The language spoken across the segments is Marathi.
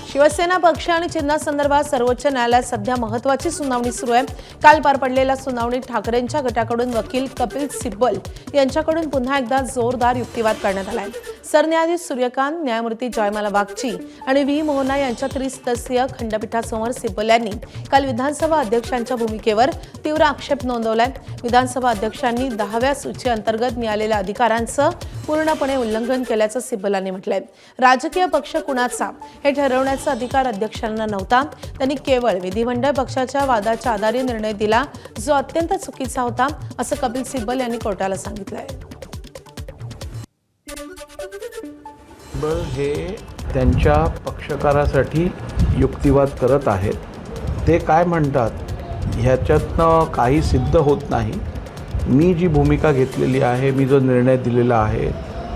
शिवसेना पक्ष आणि चिन्हासंदर्भात सर्वोच्च न्यायालयात सध्या महत्त्वाची सुनावणी सुरू आहे। काल पार पडलेल्या सुनावणीत ठाकरेंच्या गटाकडून वकील कपिल सिब्बल यांच्याकडून पुन्हा एकदा जोरदार युक्तिवाद करण्यात आला आहे। सरन्यायाधीश सूर्यकांत, न्यायमूर्ती जयमाला बागची आणि व्ही मोहना यांच्या त्रिसदस्यीय खंडपीठासमोर सिब्बल यांनी काल विधानसभा अध्यक्षांच्या भूमिकेवर तीव्र आक्षेप नोंदवलाय। विधानसभा अध्यक्षांनी 10व्या सूची अंतर्गत मिळालेल्या अधिकारांचं पूर्णपणे उल्लंघन केल्याचं सिब्बलांनी म्हटलंय। राजकीय पक्ष कुणाचा हे ठरवण्याचा अधिकार अध्यक्षांना नव्हता। त्यांनी केवळ विधिमंडळ पक्षाच्या वादाच्या आधारे निर्णय दिला, जो अत्यंत चुकीचा होता, असं कपिल सिब्बल यांनी कोर्टाला सांगितलंय। हे त्यांच्या पक्षकारासाठी युक्तिवाद करत आहेत। ते काय म्हणतात ह्याच्यातनं काही सिद्ध होत नाही। मी जी भूमिका घेतलेली आहे, मी जो निर्णय दिलेला आहे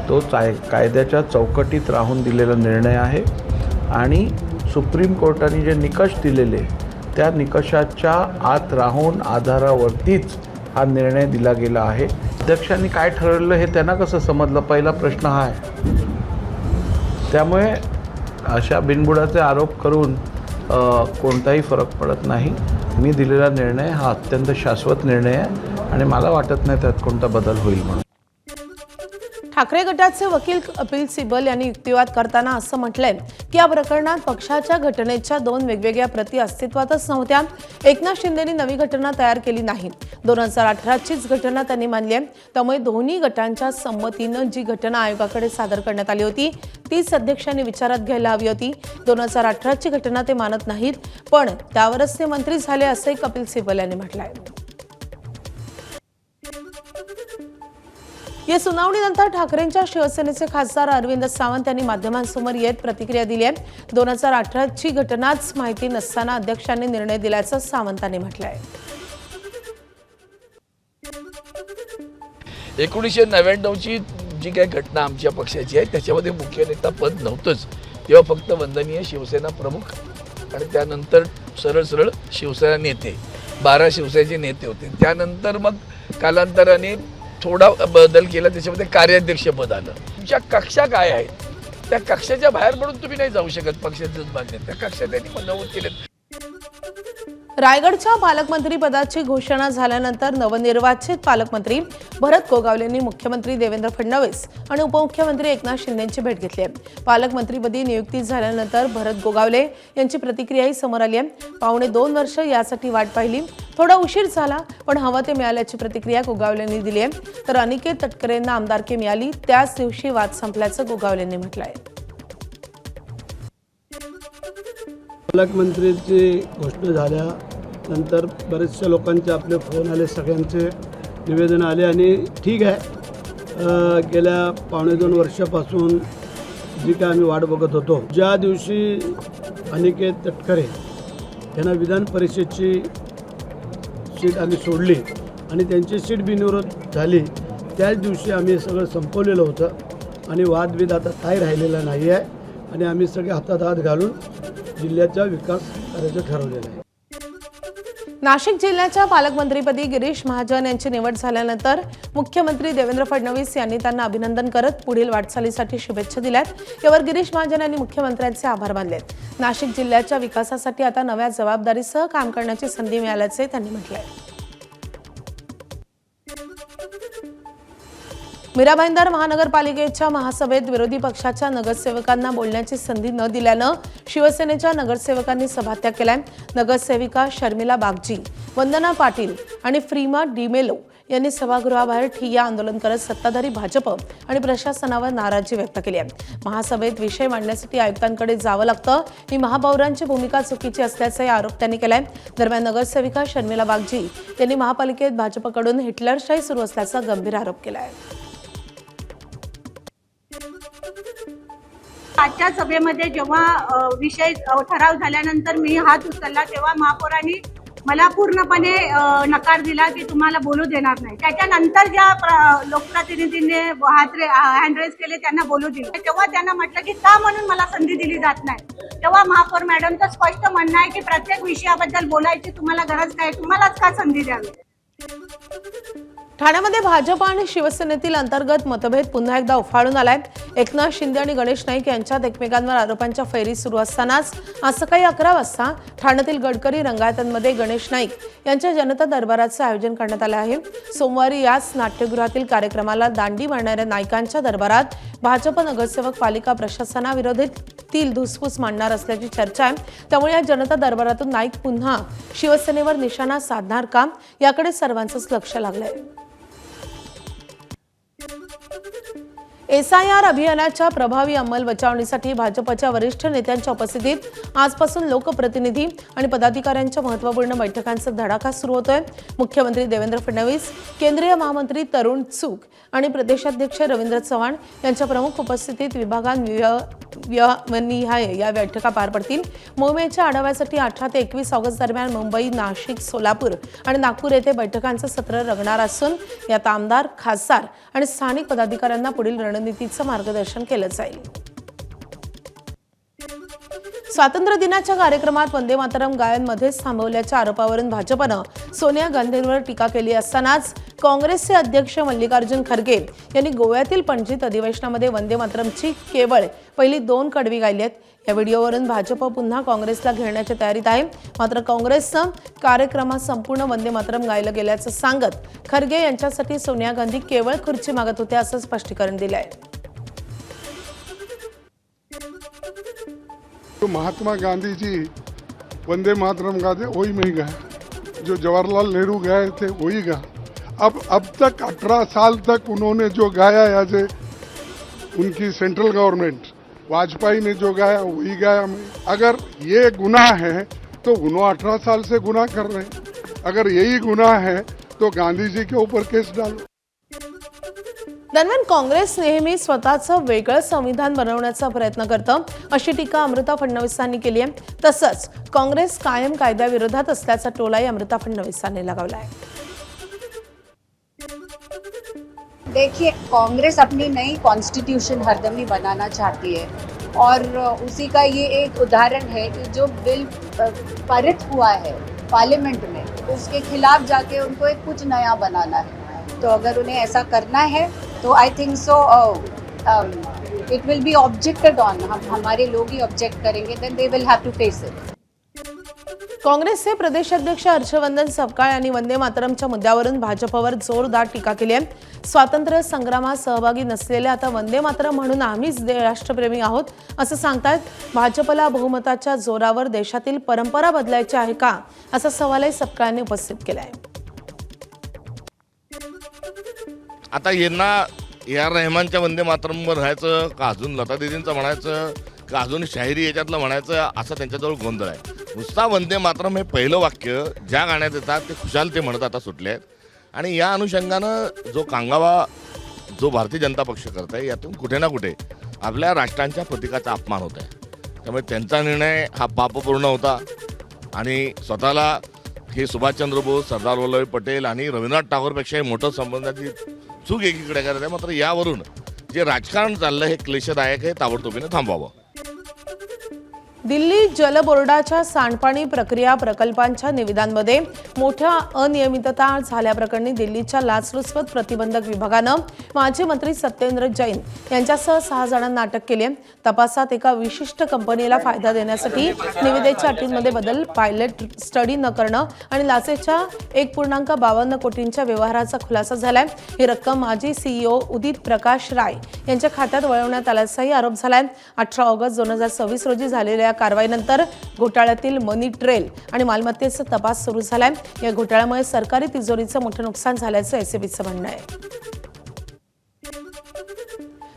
तो कायद्याच्या चौकटीत राहून दिलेला निर्णय आहे आणि सुप्रीम कोर्टाने जे निकष दिलेले त्या निकषाच्या आत राहून आधारावरतीच हा निर्णय दिला गेला आहे। अध्यक्षांनी काय ठरवलं हे त्यांना कसं समजलं, पहिला प्रश्न हा आहे। त्यामुळे अशा बिनबुडाचे आरोप करून कोणताही फरक पडत नाही। मी दिलेला निर्णय हा अत्यंत शाश्वत निर्णय आहे आणि मला वाटत नाही त्यात कोणता बदल होईल म्हणून। ठाकरे गटाचे वकील कपिल सिब्बल यांनी युक्तिवाद करताना असं म्हटलंय की या प्रकरणात पक्षाच्या घटनेच्या 2 वेगवेगळ्या प्रती अस्तित्वातच नव्हत्या। एकनाथ शिंदेंनी नवी घटना तयार केली नाही। 2018चीच घटना त्यांनी मानली आहे। त्यामुळे दोन्ही गटांच्या संमतीनं जी घटना आयोगाकडे सादर करण्यात आली होती तीच अध्यक्षांनी विचारात घ्यायला हवी होती। 2018ची घटना ते मानत नाहीत, पण त्यावरच ते मंत्री झाले, असंही कपिल सिब्बल यांनी म्हटलंय। या सुनावणीनंतर ठाकरेंच्या शिवसेनेचे खासदार अरविंद सावंत यांनी माध्यमांसमोर येत प्रतिक्रिया दिली आहे। 2018ची घटनाच माहिती नसताना अध्यक्षांनी निर्णय दिल्याचं सावंतांनी म्हटलंय। 1999ची जी काही घटना आमच्या पक्षाची आहे त्याच्यामध्ये मुख्य नेता पद नव्हतंच। तेव्हा फक्त वंदनीय शिवसेना प्रमुख आणि त्यानंतर सरळ सरळ शिवसेना नेते, 12 शिवसेनेचे नेते होते। त्यानंतर मग कालांतराने थोडा बदल केला, त्याच्यामध्ये कार्याध्यक्षपद आलं। तुमच्या कक्षा काय आहेत त्या कक्षाच्या बाहेर पडून तुम्ही नाही जाऊ शकत, पक्षाचंच मान्य त्या कक्षा त्यांनी नमूद केलेत। रायगडच्या पालकमंत्री पदाची घोषणा झाल्यानंतर नवनिर्वाचित पालकमंत्री भरत गोगावलेंनी मुख्यमंत्री देवेंद्र फडणवीस आणि उपमुख्यमंत्री एकनाथ शिंदेंची भेट घेतली आहे। पालकमंत्रीपदी नियुक्ती झाल्यानंतर भरत गोगावले यांची प्रतिक्रियाही समोर आली आहे। 2.25 वर्ष यासाठी वाट पाहिली, थोडा उशीर झाला, पण हवं ते मिळाल्याची प्रतिक्रिया गोगावलेंनी दिली आहे। तर अनिकेत तटकरेंना आमदारकी मिळाली, त्याच दिवशी वाद संपल्याचं गोगावलेंनी म्हटलंय। पालकमंत्रीची घोषणा झाल्यानंतर बरेचशा लोकांचे आपले फोन आले, सगळ्यांचे निवेदन आले आणि ठीक आहे। गेल्या 2.25 वर्षापासून जी काय आम्ही वाट बघत होतो, ज्या दिवशी अनिकेत तटकरे यांना विधान परिषदेची सीट आम्ही सोडली आणि त्यांची सीट बिनविरोध झाली, त्याच दिवशी आम्ही सगळं संपवलेलं होतं आणि वादविवाद आता काही राहिलेला नाही आहे आणि आम्ही सगळे हातात हात घालून जिल्ह्याचा विकास करायचं ठरवलेलं आहे। नाशिक जिल्ह्याच्या पालकमंत्रीपदी गिरीश महाजन यांची निवड झाल्यानंतर मुख्यमंत्री देवेंद्र फडणवीस यांनी त्यांना अभिनंदन करत पुढील वाटचालीसाठी शुभेच्छा दिल्यात। यावर गिरीश महाजन यांनी मुख्यमंत्र्यांचे आभार मानलेत। नाशिक जिल्ह्याच्या विकासासाठी आता नव्या जबाबदारीसह काम करण्याची संधी मिळाल्याचे त्यांनी म्हटलंय। मीरा भाईंदर महानगरपालिकेच्या महासभेत विरोधी पक्षाच्या नगरसेवकांना बोलण्याची संधी न दिल्यानं शिवसेनेच्या नगरसेवकांनी सभात्याग केलाय। नगरसेविका शर्मिला बागजी, वंदना पाटील आणि फ्रीमा डिमेलो यांनी सभागृहाबाहेर ठिय्या आंदोलन करत सत्ताधारी भाजप आणि प्रशासनावर नाराजी व्यक्त केली आहे। महासभेत विषय मांडण्यासाठी आयुक्तांकडे जावं लागतं, ही महापौरांची भूमिका चुकीची असल्याचाही आरोप त्यांनी केलाय। दरम्यान नगरसेविका शर्मिला बागजी यांनी महापालिकेत भाजपकडून हिटलरशाही सुरू असल्याचा गंभीर आरोप केलाय। आजच्या सभेमध्ये जेव्हा विषय ठराव झाल्यानंतर मी हात उचलला तेव्हा महापौरांनी मला पूर्णपणे नकार दिला की तुम्हाला बोलू देणार नाही। त्याच्यानंतर ज्या लोकप्रतिनिधींनी हँड रेज केले त्यांना बोलू दिलं, तेव्हा त्यांना म्हटलं की का म्हणून मला संधी दिली जात नाही। तेव्हा महापौर मॅडमचं स्पष्ट म्हणणं आहे की प्रत्येक विषयाबद्दल बोलायची तुम्हाला गरज नाही, तुम्हालाच का संधी द्यावी। ठाण्यामध्ये भाजप आणि शिवसेनेतील अंतर्गत मतभेद पुन्हा एकदा उफाळून आलाय. एकनाथ शिंदे आणि गणेश नाईक यांच्यात एकमेकांवर आरोपांच्या फैरी सुरू असतानाच आज सकाळी 11 वाजता ठाण्यातील गडकरी रंगायतांमध्ये गणेश नाईक यांच्या जनता दरबाराचं आयोजन करण्यात आलं आहे. सोमवारी याच नाट्यगृहातील कार्यक्रमाला दांडी मारणाऱ्या नाईकांच्या दरबारात भाजप नगरसेवक पालिका प्रशासनाविरोधातील धुसफूस मांडणार असल्याची चर्चा आहे. त्यामुळे या जनता दरबारातून नाईक पुन्हा शिवसेनेवर निशाणा साधणार का, याकडे सर्वांचंच लक्ष लागलंय. SIR अभियानाच्या प्रभावी अंमलबजावणीसाठी भाजपच्या वरिष्ठ नेत्यांच्या उपस्थितीत आजपासून लोकप्रतिनिधी आणि पदाधिकाऱ्यांच्या महत्त्वपूर्ण बैठकांचा धडाका सुरू होतोय. मुख्यमंत्री देवेंद्र फडणवीस, केंद्रीय महामंत्री तरुण चूक आणि प्रदेशाध्यक्ष रवींद्र चव्हाण यांच्या प्रमुख उपस्थितीत विभागांनिहाय या बैठका पार पडतील. मोहिमेच्या आढाव्यासाठी 18 ते 21 ऑगस्ट दरम्यान मुंबई, नाशिक, सोलापूर आणि नागपूर येथे बैठकांचं सत्र रंगणार असून यात आमदार, खासदार आणि स्थानिक पदाधिकाऱ्यांना पुढील रणनीतीचं मार्गदर्शन केलं जाईल. स्वातंत्र्य दिनाच्या कार्यक्रमात वंदे मातरम गायन मध्येच थांबवल्याच्या आरोपावरून भाजपनं सोनिया गांधींवर टीका केली असतानाच काँग्रेसचे अध्यक्ष मल्लिकार्जुन खरगे यांनी गोव्यातील पणजीत अधिवेशनामध्ये वंदे मातरमची केवळ पहिली 2 कडवी गायली आहेत. या व्हिडिओवरून भाजप पुन्हा काँग्रेसला घेरण्याच्या तयारीत आहे. मात्र काँग्रेसनं कार्यक्रमात संपूर्ण वंदे मातरम गायलं गेल्याचं सांगत खरगे यांच्यासाठी सोनिया गांधी केवळ खुर्ची मागत होत्या असं स्पष्टीकरण दिलं आहे. तो महात्मा गांधी जी वंदे मातरम गाते वही में ही गाया, जो जवाहरलाल नेहरू गाए थे वही गा. अब तक 18 साल तक उन्होंने जो गाया एज ए उनकी सेंट्रल गवर्नमेंट, वाजपेयी ने जो गाया वही गाया मैं. अगर ये गुनाह है तो उन्होंने 18 साल से गुनाह कर रहे हैं. अगर यही गुनाह है तो गांधी जी के ऊपर केस डालो. दरम्यान काँग्रेस नेहमी स्वतःचं वेगळं संविधान बनवण्याचा प्रयत्न करतं अशी टीका अमृता फडणवीसांनी केली आहे. तसंच काँग्रेस कायम कायद्याविरोधात असल्याचा टोलाही अमृता फडणवीसांनी लगावला आहे. देखिए, कांग्रेस अपनी नई कॉन्स्टिट्यूशन हरदम ही बनाना चाहती है और उसी का ये एक उदाहरण है कि जो बिल पारित हुआ है पार्लियामेंट में, उसके खिलाफ जाके उनको एक कुछ नया बनाना है. तो अगर उन्हें ऐसा करना है तो I think so it will be objected on. हमारे लोग ही ऑब्जेक्ट करेंगे, then they will have to face it. काँग्रेसचे प्रदेशाध्यक्ष हर्षवर्धन सपकाळ यांनी वंदे मातरमच्या मुद्द्यावरून भाजपवर जोरदार टीका केली आहे. स्वातंत्र्य संग्रामात सहभागी नसलेले आता वंदे मातरम म्हणून आम्हीच राष्ट्रप्रेमी आहोत असं सांगतायत. भाजपला बहुमताच्या जोरावर देशातील परंपरा बदलायची आहे का, असा सवालही सपकाळांनी उपस्थित केला आहे. आता यांना A.R. रहमानच्या वंदे मातरमवर राहायचं का अजून लता दीदींचं म्हणायचं का अजून शाहिरी याच्यातलं म्हणायचं, असा त्यांच्याजवळ गोंधळ आहे. नुसता वंदे मातरम हे पहिलं वाक्य ज्या गाण्यात येतात ते खुशाल ते म्हणत आता सुटले आहेत. आणि या अनुषंगानं जो कांगावा जो भारतीय जनता पक्ष करत आहे, यातून कुठे ना कुठे आपल्या राष्ट्रांच्या प्रतीकाचा अपमान होत आहे. त्यामुळे त्यांचा निर्णय हा पापपूर्ण होता आणि स्वतःला हे सुभाषचंद्र बोस, सरदार वल्लभभाई पटेल आणि रवींद्रनाथ टागोरपेक्षाही मोठं संबंधाची चूक एकीकडे करत आहे. मात्र यावरून जे राजकारण चाललं हे क्लेशदायक आहे, ताबडतोबीने थांबवावं. दिल्ली जल बोर्डाच्या सांडपाणी प्रक्रिया प्रकल्पांच्या निविदांमध्ये मोठ्या अनियमितता झाल्याप्रकरणी दिल्लीच्या लाचलुचपत प्रतिबंधक विभागानं माजी मंत्री सत्येंद्र जैन यांच्यासह 6 जणांना अटक केली आहे. तपासात एका विशिष्ट कंपनीला फायदा देण्यासाठी निविदेच्या अटींमध्ये बदल, पायलट स्टडी न करणं आणि लाचेच्या 1.52 कोटींच्या व्यवहाराचा खुलासा झालाय. ही रक्कम माजी CEO उदित प्रकाश राय यांच्या खात्यात वळवण्यात आल्याचाही आरोप झालाय. 18 ऑगस्ट 2026 रोजी झालेल्या कारवाईनंतर घोटाळ्यातील मनी ट्रेल आणि मालमत्तेचा तपास सुरू झालाय. या घोटाळ्यामुळे सरकारी तिजोरीचं मोठं नुकसान झाल्याचं एसीबीचं म्हणणं आहे.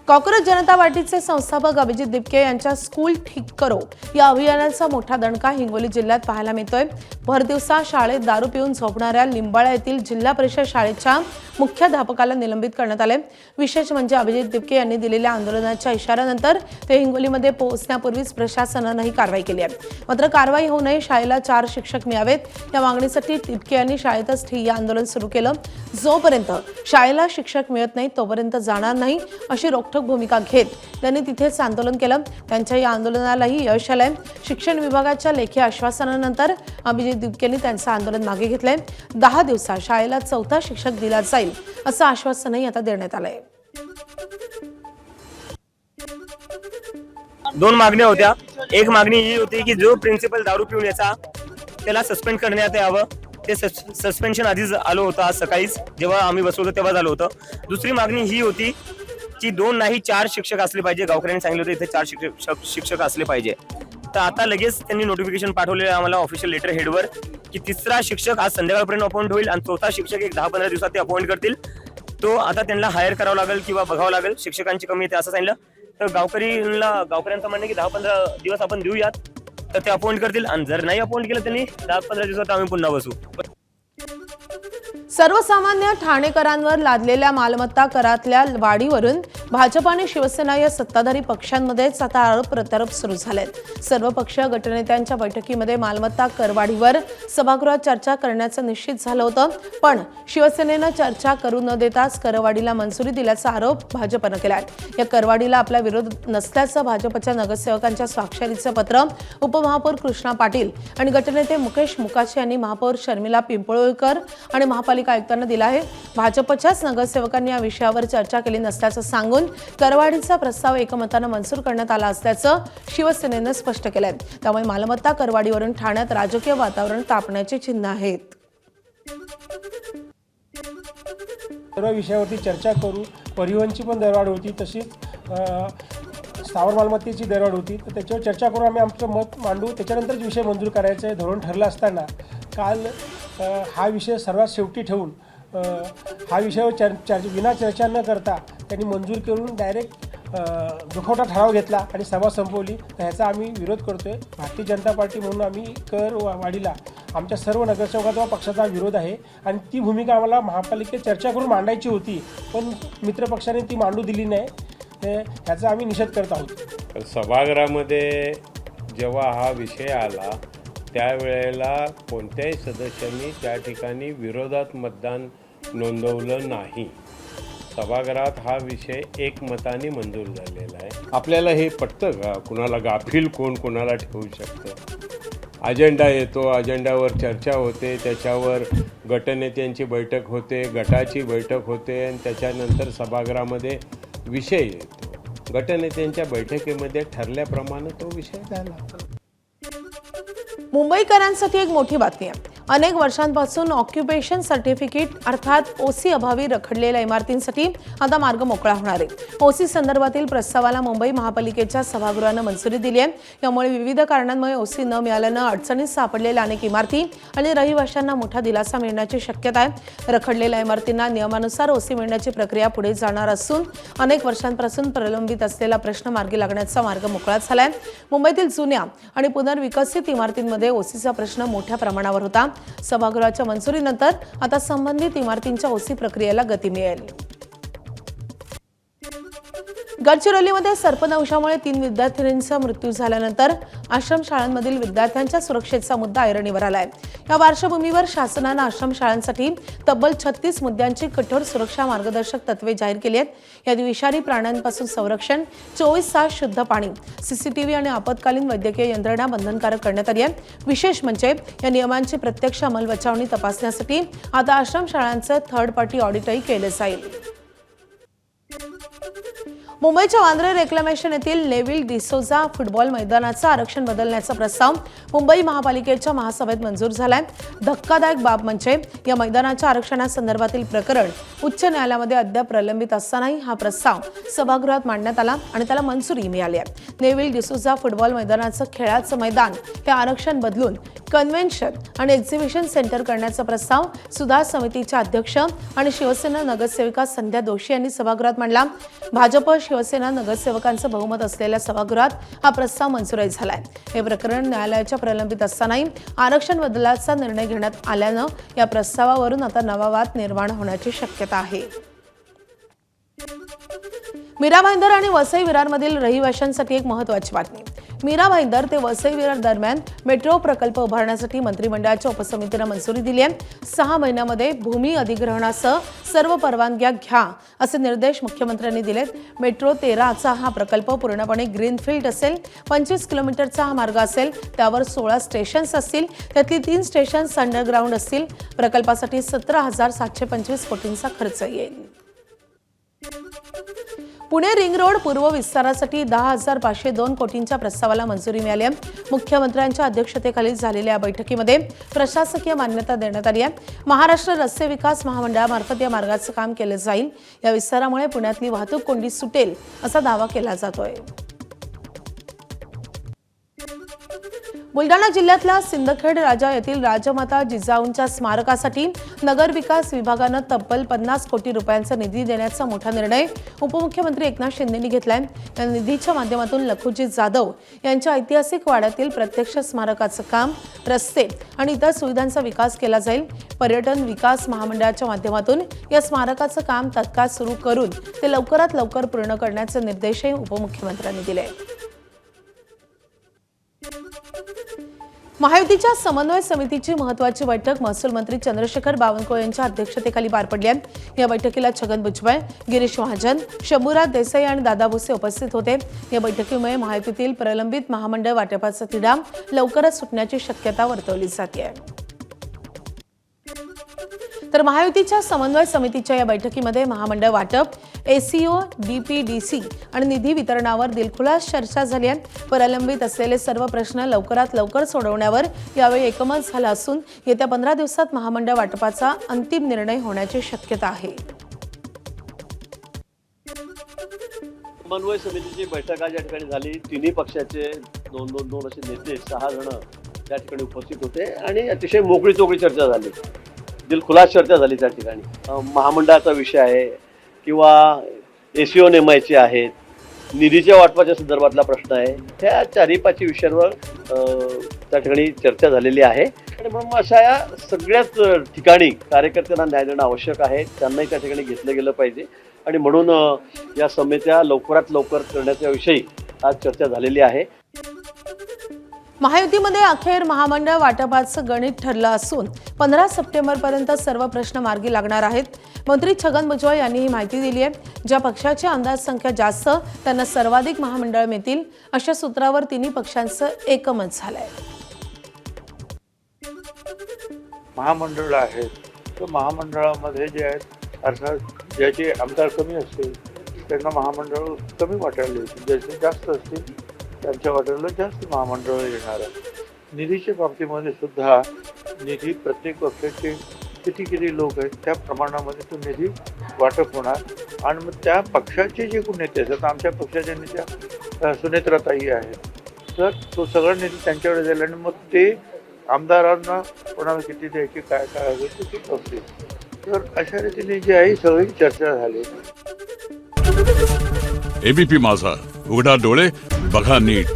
कॉकरोच जनता पार्टीचे संस्थापक अभिजित दिपके यांच्या स्कूल ठीक करो या अभियानाचा मोठा दणका हिंगोली जिल्ह्यात पाहायला मिळतोय. भरदिवसा शाळेत दारू पिऊन झोपणाऱ्या लिंबाळा येथील जिल्हा परिषद शाळेच्या मुख्याध्यापकाला निलंबित करण्यात आले. विशेष म्हणजे अभिजित दिपके यांनी दिलेल्या आंदोलनाच्या इशाऱ्यानंतर ते हिंगोलीमध्ये पोहोचण्यापूर्वीच प्रशासनानंही कारवाई केली आहे. मात्र कारवाई होऊ नये, शाळेला 4 शिक्षक मिळावेत या मागणीसाठी दिपके यांनी शाळेतच ठिय्या आंदोलन सुरू केलं. जोपर्यंत शाळेला शिक्षक मिळत नाही तोपर्यंत जाणार नाही अशी रोखठोक रोखठोक भूमिका घेत त्यांनी तिथेच आंदोलन केलं. त्यांच्या या आंदोलनालाही यश आलंय. शिक्षण विभागाच्या लेखी आश्वासनानंतर अभिजित दिपकेंनी त्यांचं आंदोलन मागे घेतलंय. 10 दिवसात शाळेला 4था शिक्षक दिला जाईल असं आश्वासनही आता देण्यात आलंय. 2 मागण्या होत्या. एक मागणी ही होती की जो प्रिन्सिपल दारू पिऊन याचा त्याला सस्पेंड करण्यात यावं. ते सस्पेन्शन आधीच आलं होतं, आज सकाळीच जेव्हा आम्ही बसवलं तेव्हा झालं होतं. दुसरी मागणी ही होती की 2 नाही 4 शिक्षक असले पाहिजे. गावकऱ्यांनी सांगितलं होतं इथे 4 शिक्षक असले पाहिजे. तर आता लगेच त्यांनी नोटिफिकेशन पाठवलेलं आम्हाला ऑफिशियल लेटर हेडवर की 3रा शिक्षक आज संध्याकाळपर्यंत अपॉइंट होईल आणि 4था शिक्षक एक 10-15 दिवसात ते अपॉइंट करतील. तो आता त्यांना हायर करावं लागेल किंवा बघावं लागेल. शिक्षकांची कमी येते असं सांगितलं. तर गावकऱ्यांचं म्हणणं की 10-15 दिवस आपण देऊयात, तर ते अपॉइंट करतील. आणि जर नाही अपॉइंट केलं त्यांनी 10-15 दिवसात आम्ही पुन्हा बसू. सर्वसामान्य ठाणेकरांवर लादलेल्या मालमत्ता करातल्या वाढीवरून भाजप आणि शिवसेना या सत्ताधारी पक्षांमध्येच आता आरोप प्रत्यारोप सुरू झालेत. सर्व पक्ष गटनेत्यांच्या बैठकीमध्ये मालमत्ता करवाढीवर सभागृहात चर्चा करण्याचं निश्चित झालं होतं. पण शिवसेनेनं चर्चा करू न देताच करवाढीला मंजुरी दिल्याचा आरोप भाजपनं केलाय. या करवाढीला आपला विरोध नसल्याचं भाजपच्या नगरसेवकांच्या स्वाक्षरीचं पत्र उपमहापौर कृष्णा पाटील आणि गटनेते मुकेश मुकाचे यांनी महापौर शर्मिला पिंपळकर आणि महापालिका आयुक्तांना दिला आहे. भाजपच्याच नगरसेवकांनी या विषयावर चर्चा केली नसल्याचं सांगून करवाढीचा प्रस्ताव एकमतानं मंजूर करण्यात आला असल्याचं शिवसेनेनं स्पष्ट केलंय. त्यामुळे मालमत्ता करवाढीवरून ठाण्यात राजकीय वातावरण तापण्याची चिन्ह आहेत. सर्व विषयावरती चर्चा करू. परिवहनची पण दरवाढ होती, तशीच स्थावर मालमत्तेची दरवाढ होती. तर त्याच्यावर चर्चा करून आम्ही आमचं मत मांडू. त्याच्यानंतरच विषय मंजूर करायचं आहे धोरण ठरलं असताना काल हा विषय सर्वात शेवटी ठेवून हा विषयावर विना चर्चा न करता त्यांनी मंजूर करून डायरेक्ट दुखवटा ठराव घेतला आणि सभा संपवली. तर ह्याचा आम्ही विरोध करतोय. भारतीय जनता पार्टी म्हणून आम्ही कर वाढीला आमच्या सर्व नगरसेवकांचा व पक्षाचा विरोध आहे आणि ती भूमिका आम्हाला महापालिकेत चर्चा करून मांडायची होती, पण मित्रपक्षाने ती मांडू दिली नाही. ह्याचा आम्ही निषेध करत आहोत. सभागृहामध्ये जेव्हा हा विषय आला त्यावेळेला कोणत्याही सदस्यांनी त्या ठिकाणी विरोधात मतदान नोंदवलं नाही. सभागृहात हा विषय एकमताने मंजूर झालेला आहे. आपल्याला हे पटतं का? कुणाला गाफील कोणाला ठेवू शकतं? अजेंडा येतो, अजेंड्यावर चर्चा होते, त्याच्यावर गटनेत्यांची बैठक होते, गटाची बैठक होते आणि त्याच्यानंतर सभागृहामध्ये विषय येतो. गटनेत्यांच्या बैठकीमध्ये ठरल्याप्रमाणे तो विषय झाला. मुंबईकरांसाठी एक मोठी बातमी आहे. अनेक वर्षांपासून ऑक्युपेशन सर्टिफिकेट अर्थात ओसी अभावी रखडलेल्या इमारतींसाठी आता मार्ग मोकळा होणार आहे. ओसी संदर्भातील प्रस्तावाला मुंबई महापालिकेच्या सभागृहानं मंजुरी दिली आहे. यामुळे विविध कारणांमुळे ओसी न मिळाल्यानं अडचणीत सापडलेल्या अनेक इमारती आणि रहिवाशांना मोठा दिलासा मिळण्याची शक्यता आहे. रखडलेल्या इमारतींना नियमानुसार ओसी मिळण्याची प्रक्रिया पुढे जाणार असून अनेक वर्षांपासून प्रलंबित असलेला प्रश्न मार्गी लागण्याचा मार्ग मोकळा झालाय. मुंबईतील जुन्या आणि पुनर्विकसित इमारतींमध्ये ओसीचा प्रश्न मोठ्या प्रमाणावर होता. सभागृहाच्या मंजुरीनंतर आता संबंधित इमारतींच्या ओसी प्रक्रियेला गती मिळेल. गडचिरोलीमध्ये सर्पदंशामुळे 3 विद्यार्थिनींचा मृत्यू झाल्यानंतर आश्रमशाळांमधील विद्यार्थ्यांच्या सुरक्षेचा मुद्दा ऐरणीवर आलाय. या पार्श्वभूमीवर शासनानं आश्रमशाळांसाठी तब्बल 36 मुद्द्यांची कठोर सुरक्षा मार्गदर्शक तत्वे जाहीर केली आहेत. यात विषारी प्राण्यांपासून संरक्षण, 24 तास शुद्ध पाणी, सीसीटीव्ही आणि आपत्कालीन वैद्यकीय यंत्रणा बंधनकारक करण्यात आली आहे. विशेष म्हणजे या नियमांची प्रत्यक्ष अंमलबजावणी तपासण्यासाठी आता आश्रमशाळांचं थर्ड पार्टी ऑडिटही केलं जाईल. मुंबईच्या वांद्रे रेक्लेमेशन येथील नेव्हिल डिसोझा फुटबॉल मैदानाचं आरक्षण बदलण्याचा प्रस्ताव मुंबई महापालिकेच्या महासभेत मंजूर झालाय. धक्कादायक बाब म्हणजे या मैदानाच्या आरक्षणासंदर्भातील प्रकरण उच्च न्यायालयामध्ये अद्याप प्रलंबित असतानाही हा प्रस्ताव सभागृहात मांडण्यात आला आणि त्याला मंजुरी मिळाली आहे. नेव्हिल डिसोझा फुटबॉल मैदानाचं खेळाचं मैदान हे आरक्षण बदलून कन्व्हेन्शन आणि एक्झिबिशन सेंटर करण्याचा प्रस्ताव सुधार समितीच्या अध्यक्ष आणि शिवसेना नगरसेविका संध्या दोशी यांनी सभागृहात मांडला. भाजप शिवसेना नगरसेवकांचं बहुमत असलेल्या सभागृहात हा प्रस्ताव मंजूर झालाय. हे प्रकरण न्यायालयाच्या प्रलंबित असतानाही आरक्षण बदलाचा निर्णय घेण्यात आल्यानं या प्रस्तावावरून आता नवा वाद निर्माण होण्याची शक्यता आहे. मीरा भाईंदर आणि वसई विरारमधील रहिवाशांसाठी एक महत्त्वाची बातमी. मीरा भाईंदर ते वसई विरार दरम्यान मेट्रो प्रकल्प उभारण्यासाठी मंत्रिमंडळाच्या उपसमितीने मंजुरी दिली आहे. 6 महिन्यामध्ये भूमी अधिग्रहणासह सर्व परवानग्या घ्या असे निर्देश मुख्यमंत्र्यांनी दिलेत. मेट्रो 13चा हा प्रकल्प पूर्णपणे ग्रीनफील्ड असेल. 25 किलोमीटरचा हा मार्ग असेल. त्यावर 16 स्टेशन्स असतील. त्यातली 3 स्टेशन्स अंडरग्राऊंड असतील. प्रकल्पासाठी 17,725 कोटींचा खर्च येईल. पुणे रिंग रोड पूर्व विस्तारासाठी 10,502 कोटींच्या प्रस्तावाला मंजुरी मिळाली आहे. मुख्यमंत्र्यांच्या अध्यक्षतेखाली झालेल्या या बैठकीमध्ये प्रशासकीय मान्यता देण्यात आली आहे. महाराष्ट्र रस्ते विकास महामंडळामार्फत या मार्गाचं काम केलं जाईल. या विस्तारामुळे पुण्यातली वाहतूक कोंडी सुटेल असा दावा केला जातोय. बुलढाणा जिल्ह्यातल्या सिंदखेड राजा येथील राजमाता जिजाऊंच्या स्मारकासाठी नगर विकास विभागानं तब्बल 50 कोटी रुपयांचा निधी देण्याचा मोठा निर्णय उपमुख्यमंत्री एकनाथ शिंदेंनी घेतलाय. या निधीच्या माध्यमातून लखुजी जाधव यांच्या ऐतिहासिक वाड्यातील प्रत्यक्ष स्मारकाचं काम, रस्ते आणि इतर सुविधांचा विकास केला जाईल. पर्यटन विकास महामंडळाच्या माध्यमातून या स्मारकाचं काम तत्काळ सुरू करून ते लवकरात लवकर पूर्ण करण्याचे निर्देशही उपमुख्यमंत्र्यांनी दिले. महायुतीच्या समन्वय समितीची महत्त्वाची बैठक महसूल मंत्री चंद्रशेखर बावनकुळे यांच्या अध्यक्षतेखाली पार पडली आहे. या बैठकीला छगन भुजबळ, गिरीश महाजन, शंभूराज देसाई आणि दादा भुसे उपस्थित होते. या बैठकीमुळे महायुतीतील प्रलंबित महामंडळ वाटपाचा तिढा लवकरच सुटण्याची शक्यता वर्तवली जाते. तर महायुतीच्या समन्वय समितीच्या या बैठकीमध्ये महामंडळ वाटप, एसीओ, डीपीडीसी आणि निधी वितरणावर दिलखुलास चर्चा झाली आहे. प्रलंबित असलेले सर्व प्रश्न लवकरात लवकर सोडवण्यावर यावेळी एकमत झालं असून येत्या 15 दिवसात महामंडळ वाटपाचा अंतिम निर्णय होण्याची शक्यता आहे. समन्वय समितीची बैठक आज या ठिकाणी झाली. तिन्ही पक्षाचे दोन असे नेते 6 जण त्या ठिकाणी उपस्थित होते आणि अतिशय मोकळी चोकळी चर्चा झाली. दिलखुलास चर्चा झाली त्या ठिकाणी. महामंडळाचा विषय आहे किंवा एसीओ नेमायचे आहेत, निधीच्या वाटपाच्या संदर्भातला प्रश्न आहे, ह्या 4-5 विषयांवर त्या ठिकाणी चर्चा झालेली आहे. आणि म्हणून अशा या सगळ्याच ठिकाणी कार्यकर्त्यांना न्याय देणं आवश्यक आहे. त्यांनाही त्या ठिकाणी घेतलं गेलं पाहिजे आणि म्हणून या समित्या लवकरात लवकर करण्याच्या विषयी आज चर्चा झालेली आहे. महायुतीमध्ये अखेर महामंडळ वाटपाचं गणित ठरलं असून 15 सप्टेंबरपर्यंत सर्व प्रश्न मार्गी लागणार आहेत. मंत्री छगन भुजबळ यांनी ही माहिती दिली आहे. ज्या पक्षाची अंदाज संख्या जास्त त्यांना सर्वाधिक महामंडळ मिळतील अशा सूत्रावर तिन्ही पक्षांचं एकमत झालंय. महामंडळ आहेत तर महामंडळामध्ये जे आहेत अर्थात ज्याचे आमदार कमी असतील त्यांना महामंडळ कमी वाटायला येतील, ज्याचे जास्त असतील त्यांच्या वाट्याला जास्त महामंडळ येणार आहे. निधीच्या बाबतीमध्ये सुद्धा निधी प्रत्येक पक्षाचे किती लोक आहेत त्या प्रमाणामध्ये तो निधी वाटप होणार आणि मग त्या पक्षाचे जे कोण नेते असतात, आमच्या पक्षाच्या नेत्या सुनेत्राताई आहेत, तर तो सगळा निधी त्यांच्याकडे जाईल आणि मग ते आमदारांना कोणाला किती द्यायची काय हवे ते असतील. तर अशा रीतीने जी आहे सगळी चर्चा झाली. एबीपी माझा, उघडा डोळे बघा नीट.